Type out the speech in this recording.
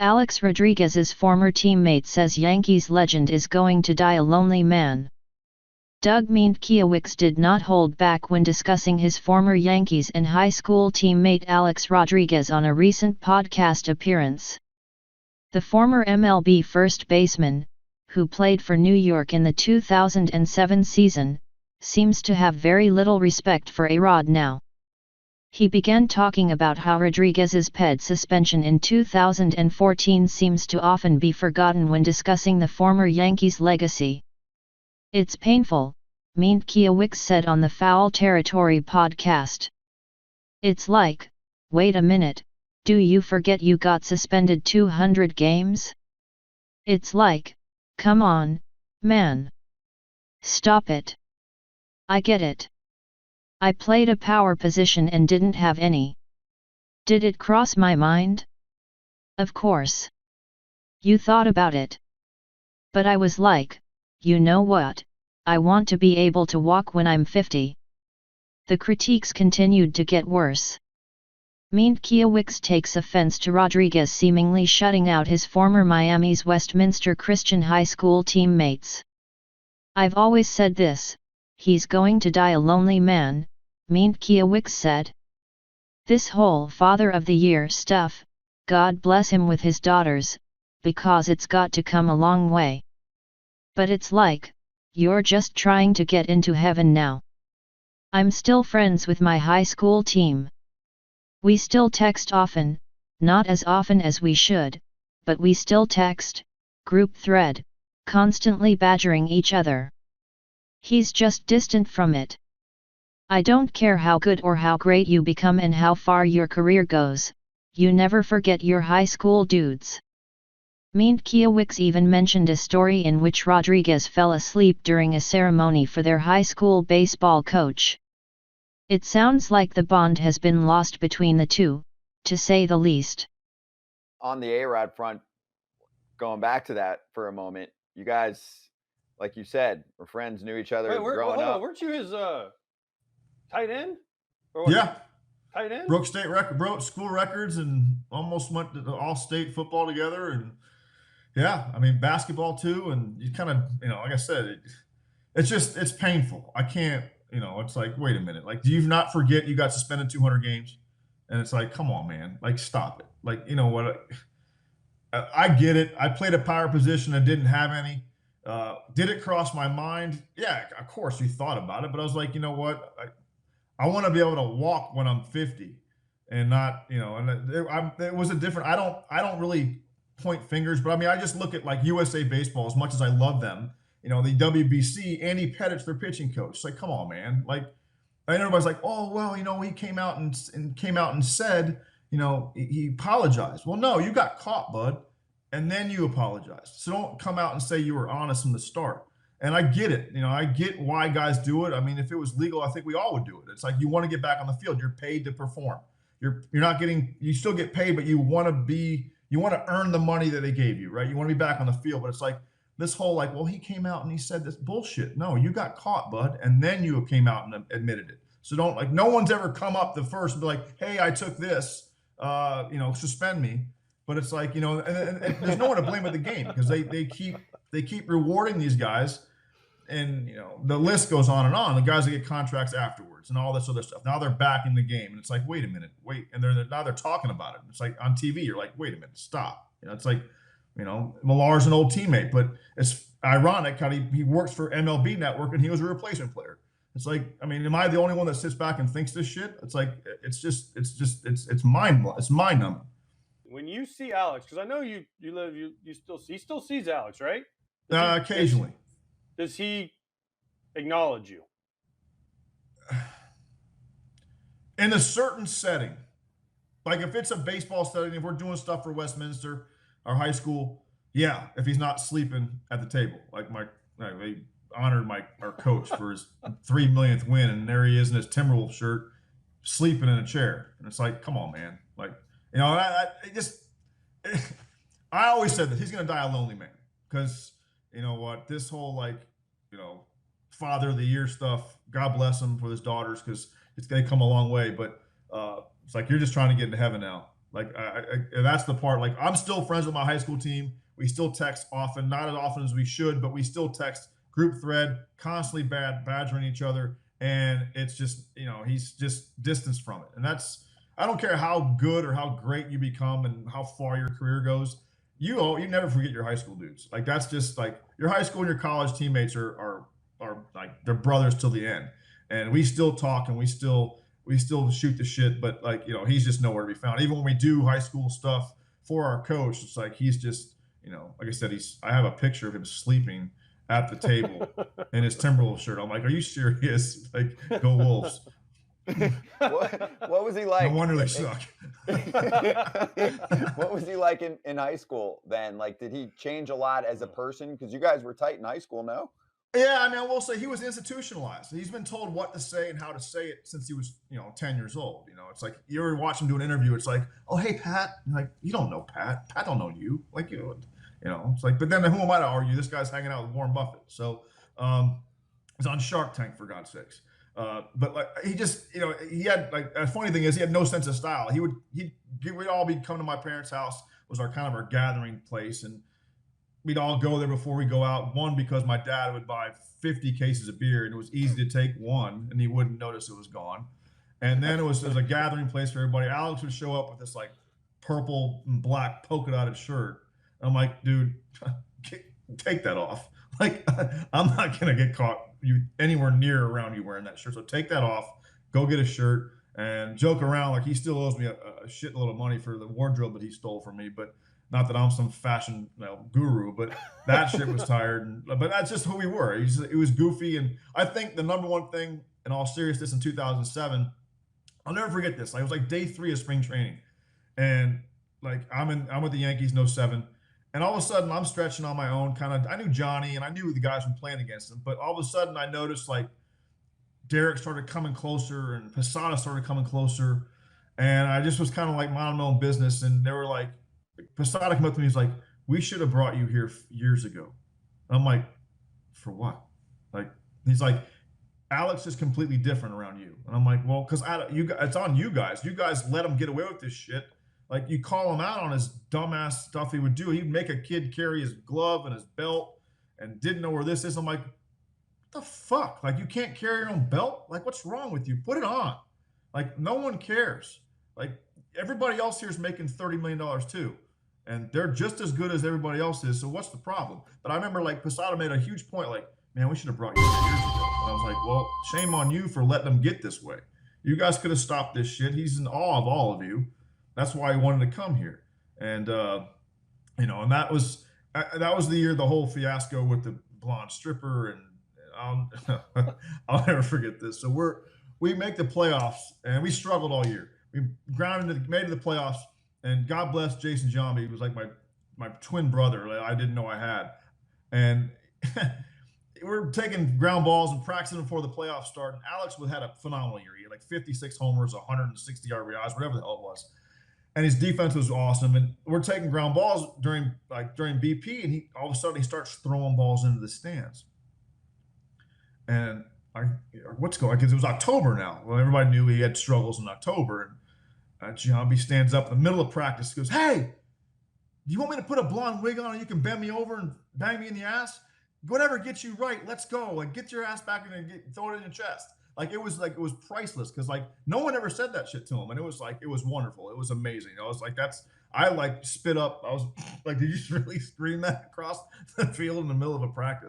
Alex Rodriguez's former teammate says Yankees legend is going to die a lonely man. Doug Kiewicz did not hold back when discussing his former Yankees and high school teammate Alex Rodriguez on a recent podcast appearance. The former MLB first baseman, who played for New York in the 2007 season, seems to have very little respect for A-Rod now. He began talking about how Rodriguez's PED suspension in 2014 seems to often be forgotten when discussing the former Yankees' legacy. "It's painful," Kiewicz said on the Foul Territory podcast. "It's like, wait a minute, do you forget you got suspended 200 games? It's like, come on, man. Stop it. I get it. I played a power position and didn't have any. Did it cross my mind? Of course. You thought about it. But I was like, you know what, I want to be able to walk when I'm 50. The critiques continued to get worse. Kiewicz takes offense to Rodriguez seemingly shutting out his former Miami's Westminster Christian High School teammates. "I've always said this, he's going to die a lonely man," Kiewicz said. "This whole Father of the Year stuff, God bless him with his daughters, because it's got to come a long way. But it's like, you're just trying to get into heaven now. I'm still friends with my high school team. We still text often, not as often as we should, but we still text, group thread, constantly badgering each other. He's just distant from it. I don't care how good or how great you become and how far your career goes, you never forget your high school dudes." Kiewicz even mentioned a story in which Rodriguez fell asleep during a ceremony for their high school baseball coach. "It sounds like the bond has been lost between the two, to say the least." On the A-Rod front, going back to that for a moment, you guys, like you said, were friends, knew each other growing up. Weren't you his tight end? Yeah. Tight end? Broke school records and almost went to all-state football together. And yeah, I mean, basketball too. And you kind of, like I said, it's painful. I can't, it's like, wait a minute. Like, do you not forget you got suspended 200 games? And it's like, come on, man. Like, stop it. Like, you know what? I get it. I played a power position and didn't have any. Did it cross my mind? Yeah, of course you thought about it. But I was like, you know what? I want to be able to walk when I'm 50 and not, and it was a different, I don't really point fingers, but I mean, I just look at like USA Baseball, as much as I love them, the WBC, Andy Pettit's their pitching coach. It's like, come on, man. Like, and everybody's like, oh, well, he came out and said, he apologized. Well, no, you got caught, bud. And then you apologized. So don't come out and say you were honest from the start. And I get it. I get why guys do it. I mean, if it was legal, I think we all would do it. It's like, you want to get back on the field. You're paid to perform. You're not getting, you still get paid, but you want to earn the money that they gave you, right? You want to be back on the field. But it's like this whole like, well, he came out and he said this bullshit. No, you got caught, bud. And then you came out and admitted it. So don't, like, no one's ever come up the first and be like, hey, I took this, suspend me. But it's like, and there's no one to blame with the game, because they keep rewarding these guys. And, the list goes on and on. The guys that get contracts afterwards and all this other stuff. Now they're back in the game. And it's like, wait a minute, wait. And now they're talking about it. It's like on TV, you're like, wait a minute, stop. It's like, Millar's an old teammate, but it's ironic how he works for MLB Network and he was a replacement player. It's like, I mean, am I the only one that sits back and thinks this shit? It's like, it's mind-numbing. When you see Alex, because I know he still sees Alex, right? Occasionally. Does he acknowledge you? In a certain setting, like if it's a baseball setting, if we're doing stuff for Westminster, our high school, yeah, if he's not sleeping at the table, like they honored our coach for his 3 millionth win, and there he is in his Timberwolves shirt, sleeping in a chair, and it's like, come on, man, like, I always said that he's going to die a lonely man, because this whole Father of the Year stuff, God bless him for his daughters, because they come a long way, but it's like, you're just trying to get into heaven now. Like that's the part. Like I'm still friends with my high school team. We still text often, not as often as we should, but we still text group thread, constantly badgering each other. And it's just, he's just distanced from it. And I don't care how good or how great you become and how far your career goes. You never forget your high school dudes. Like that's just like your high school and your college teammates are like they're brothers till the end. And we still talk and we still shoot the shit, but like, he's just nowhere to be found. Even when we do high school stuff for our coach, it's like he's just, like I said, I have a picture of him sleeping at the table in his Timberwolves shirt. I'm like, are you serious? Like, go Wolves. What was he like? No wonder they suck. What was he like in high school then? Like, did he change a lot as a person? Because you guys were tight in high school, no? Yeah, I mean, I will say he was institutionalized. He's been told what to say and how to say it since he was, 10 years old. It's like you ever watch him do an interview. It's like, oh, hey, Pat. You're like, you don't know Pat. Pat don't know you. Like, it's like, but then who am I to argue? This guy's hanging out with Warren Buffett. So he's on Shark Tank, for God's sakes. But like he just, he had like a funny thing is he had no sense of style. We'd all be coming to my parents' house, was our kind of our gathering place, and we'd all go there before we go out. One, because my dad would buy 50 cases of beer and it was easy to take one and he wouldn't notice it was gone. And then it was a gathering place for everybody. Alex would show up with this like purple and black polka dotted shirt. I'm like, dude, take that off. Like, I'm not going to get caught anywhere near around you wearing that shirt. So take that off, go get a shirt and joke around. Like he still owes me a shitload of money for the wardrobe that he stole from me. But not that I'm some fashion guru, but that shit was tired. But that's just who we were. It was goofy. And I think the number one thing in all seriousness in 2007, I'll never forget this. Like, it was like day 3 of spring training. And like, I'm with the Yankees in 07. And all of a sudden I'm stretching on my own I knew Johnny and I knew the guys from playing against him. But all of a sudden I noticed like Derek started coming closer and Posada started coming closer. And I just was kind of like minding my own business. And they were like, Posada came up to me. He's like, "We should have brought you here years ago." And I'm like, "For what?" Like, he's like, "Alex is completely different around you." And I'm like, "Well, because it's on you guys. You guys let him get away with this shit. Like, you call him out on his dumbass stuff he would do. He'd make a kid carry his glove and his belt and didn't know where this is." I'm like, "What the fuck? Like, you can't carry your own belt? Like, what's wrong with you? Put it on." Like, no one cares. Like, everybody else here is making $30 million too. And they're just as good as everybody else is. So what's the problem? But I remember like Posada made a huge point, like, "Man, we should have brought you here years ago." And I was like, well, shame on you for letting them get this way. You guys could have stopped this shit. He's in awe of all of you. That's why he wanted to come here. And, and that was the year, the whole fiasco with the blonde stripper. And I'll never forget this. So we make the playoffs and we struggled all year. We made it to the playoffs. And God bless Jason Jambi. He was like my twin brother. I didn't know I had. And we're taking ground balls and practicing before the playoffs start. And Alex had a phenomenal year. He had like 56 homers, 160 RBIs, whatever the hell it was. And his defense was awesome. And we're taking ground balls during BP, and all of a sudden he starts throwing balls into the stands. And what's going on? Because it was October now. Well, everybody knew he had struggles in October. And Giambi stands up in the middle of practice, goes, "Hey, do you want me to put a blonde wig on and you can bend me over and bang me in the ass? Whatever gets you right, let's go. Like, get your ass back in and throw it in your chest." It was priceless because like no one ever said that shit to him, and it was wonderful. It was amazing. I was like, I like spit up. I was like, did you really scream that across the field in the middle of a practice?